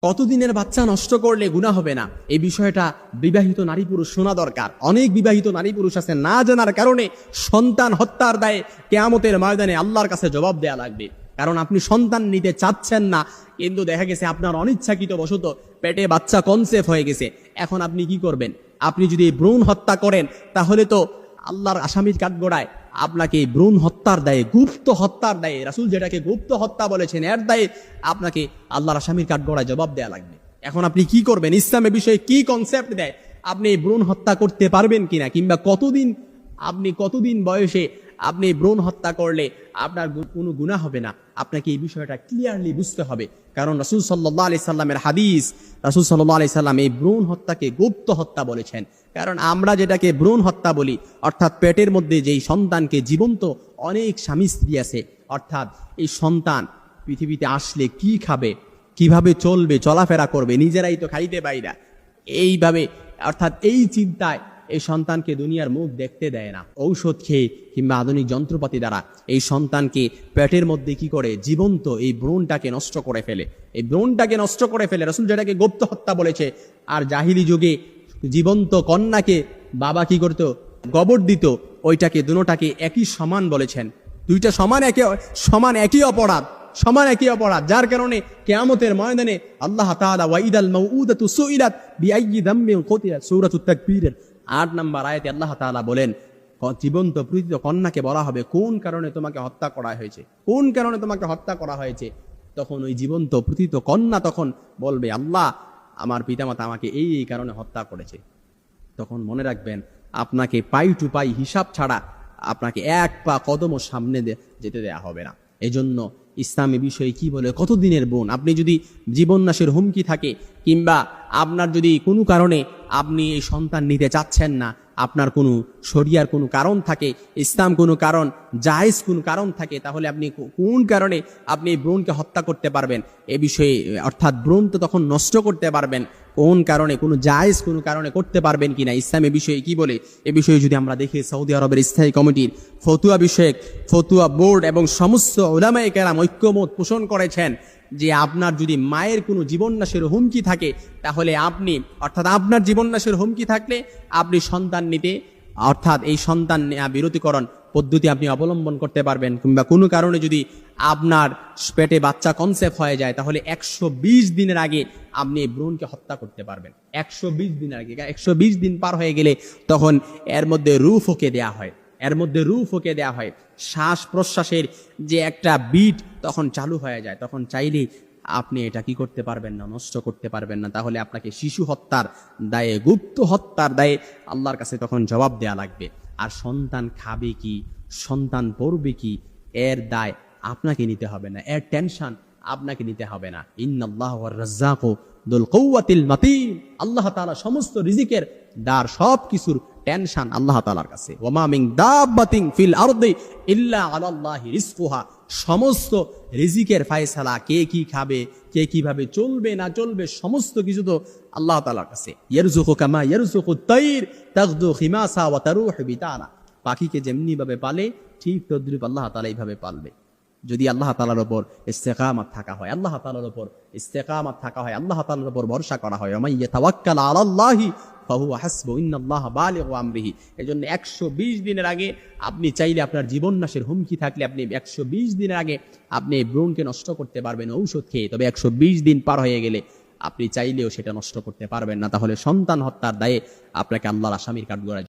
কতদিনের বাচ্চা নষ্ট করলে গুনাহ হবে না, এই বিষয়টা বিবাহিত নারী পুরুষ শোনা দরকার। অনেক বিবাহিত নারী পুরুষ আছে না জানার কারণে সন্তান হত্যার দায়ে কিয়ামতের ময়দানে আল্লাহর কাছে জবাব দেয়া লাগবে। কারণ আপনি সন্তান নিতে চাচ্ছেন না, কিন্তু দেখা গেছে আপনার অনিচ্ছাকৃত বশত পেটে বাচ্চা কনসেপ্ট হয়ে গেছে। এখন আপনি কি করবেন? আপনি যদি ভ্রূণ হত্যা করেন তাহলে তো আল্লাহর আসামির কাঠগড়ায় আপনাকে ভ্রূণ হত্যার দায়ে, গুপ্ত হত্যার দায়ে, রাসূল যেটাকে গুপ্ত হত্যা বলেছেন, এর দায়ে আপনাকে আল্লাহর আসামির কাঠগড়ায় জবাব দেয়া লাগবে। এখন আপনি কি করবেন? ইসলামের বিষয়ে কি কনসেপ্ট দেয়? আপনি ভ্রূণ হত্যা করতে পারবেন কিনা, কিংবা কতদিন বয়সে আপনি ভ্রূণ হত্যা করলে আপনার কোনো গুনাহ হবে না, আপনাকে এই বিষয়টা ক্লিয়ারলি বুঝতে হবে। কারণ রাসূল সাল্লাল্লাহু আলাইহি সাল্লামের হাদিস, রাসূল সাল্লাল্লাহু আলাইহি সাল্লাম এই ভ্রূণ হত্যাকে গুপ্ত হত্যা বলেছেন। কারণ আমরা যেটাকে ভ্রূণ হত্যা বলি, অর্থাৎ পেটের মধ্যে যেই সন্তানকে, জীবন্ত অনেক স্বামী স্ত্রী আছে, অর্থাৎ এই সন্তান পৃথিবীতে আসলে কি খাবে, কিভাবে চলবে, চলাফেরা করবে, নিজেরাই তো খাইতে পারি না, এইভাবে অর্থাৎ এই চিন্তায় এই সন্তানকে দুনিয়ার মুখ দেখতে দেয় না। ঔষধ খেয়ে কিংবা আধুনিক যন্ত্রপাতি দ্বারা এই সন্তানকে পেটের মধ্যে কি করে, জীবন্ত এই ভ্রূণটাকে নষ্ট করে ফেলে। এই ভ্রূণটাকে নষ্ট করে ফেলে, রাসূল যেটাকে গুপ্ত হত্যা বলেছে। আর জাহিলি যুগে জীবন্ত কন্যাকে বাবা কি করতো? গোবর দিত। ওইটাকে দুটোটাকে একই সমান বলেছেন। দুইটা সমান একই অপরাধ, যার কারণে কিয়ামতের ময়দানে আল্লাহ তাআলা ওয়াইদাল মাউউদাতু সুইলাত বিআইয়ি যামবিন কুতিলাত, সূরাতুত তাকবীরের 8 নম্বর আয়াতে আল্লাহ তাআলা বলেন, জীবন্ত প্রকৃত কন্যাকে বলা হবে কোন কারণে তোমাকে হত্যা করা হয়েছে। তখন ওই জীবন্ত প্রকৃত কন্যা তখন বলবে, আল্লাহ, আমার পিতামাতা আমাকে এই কারণে হত্যা করেছে। তখন মনে রাখবেন, আপনাকে পাই টু পাই হিসাব ছাড়া আপনাকে এক পা কদমও সামনে যেতে দেয়া হবে না। এজন্য ইসলামী বিষয়ে কি বলে, কতদিনের বোন, আপনি যদি জীবন নাশের হুমকি থাকে, কিংবা আপনার যদি কোনো কারণে আপনি এই সন্তান নিতে চাচ্ছেন না, আপনার কোনো শরিয়ার কোনো কারণ থাকে, ইসলাম কোনো কারণ, জায়েজ কোনো কারণ থাকে, তাহলে আপনি কোন কারণে আপনি এই ভ্রূণকে হত্যা করতে পারবেন এ বিষয়ে, অর্থাৎ ভ্রূণ তো তখন নষ্ট করতে পারবেন, কোন কারণে, কোনো জায়েজ কোনো কারণে করতে পারবেন কিনা, ইসলাম এ বিষয়ে কি বলে, এ বিষয়ে যদি আমরা দেখি, সৌদি আরবের স্থায়ী কমিটির ফতুয়া বোর্ড এবং সমস্ত উলামায়ে কেরাম ঐক্যমত পোষণ করেছেন যে আপনার যদি মায়ের কোনো জীবননাশের হুমকি থাকে, তাহলে আপনি, অর্থাৎ আপনার জীবননাশের হুমকি থাকলে আপনি সন্তান নিতে, অর্থাৎ এই সন্তান বিরতিকরণ পদ্ধতি আপনি অবলম্বন করতে পারবেন। কিংবা কোনো কারণে যদি আপনার পেটে বাচ্চা কনসেপ্ট হয়ে যায়, তাহলে 120 দিনের আগে আপনি এই ভ্রূণকে হত্যা করতে পারবেন। 120 দিনের আগে, 120 দিন পার হয়ে গেলে তখন এর মধ্যে রূহ ফুঁকে দেয়া হয়, শ্বাস প্রশ্বাসের যে একটা বিট তখন চালু হয়ে যায়। তখন চাইলেই আপনি এটা কি করতে পারবেন না, নষ্ট করতে পারবেন না। তাহলে আপনাকে শিশু হত্যার দায়ে, গুপ্ত হত্যার দায়ে আল্লাহর কাছে তখন জবাব দেয়া লাগবে। আর সন্তান খাবে কি, সন্তান পড়বে কি, এর দায় আপনাকে নিতে হবে না, এর টেনশন আপনাকে নিতে হবে না। ইন্নাল্লাহু ওয়ার রাজ্জাকু দুল কুওয়াতিল মাতিন, আল্লাহ তাআলা সমস্ত রিজিকের দার, সব কিছুর টেনশন আল্লাহ তাআলার কাছে। ওয়া মিন দাব্বাতিন ফিল আরদি ইল্লা আলাল্লাহি রিজকুহা, সমস্ত রিজিকের ফয়সালা, কে কি খাবে, কে কিভাবে চলবে না চলবে, সমস্ত কিছু তো আল্লাহ তাআলার কাছে। ইয়ারযুকু কামা ইয়ারযুকুত তাইর তাগদু খিমাসা ওয়া তারুহু বিতানা, পাখিকে যেমনি ভাবে পালে ঠিক তদ্রুপ আল্লাহ তাআলা এইভাবে পালবে। যদি আল্লাহ তাআলার উপর ইস্তেকামত থাকা হয়, আল্লাহ তাআলার উপর ভরসা করা হয়, ওয়া মাইয়া তাওয়াক্কাল আলাল্লাহি ফাহুয়া হাসবু ইন্নাল্লাহা বালিগু আমরিহি। এজন্য 120 দিনের আগে আপনি চাইলে, আপনার জীবন নাশের হুমকি থাকলে, আপনি 120 দিনের আগে আপনি ভ্রূণকে নষ্ট করতে পারবেন ঔষধ খেয়ে। তবে 120 দিন পার হয়ে গেলে আপনি চাইলেও সেটা নষ্ট করতে পারবেন না। তাহলে সন্তান হত্যার দায়ে আপনাকে আল্লাহর আসামির কাঠগড়ায়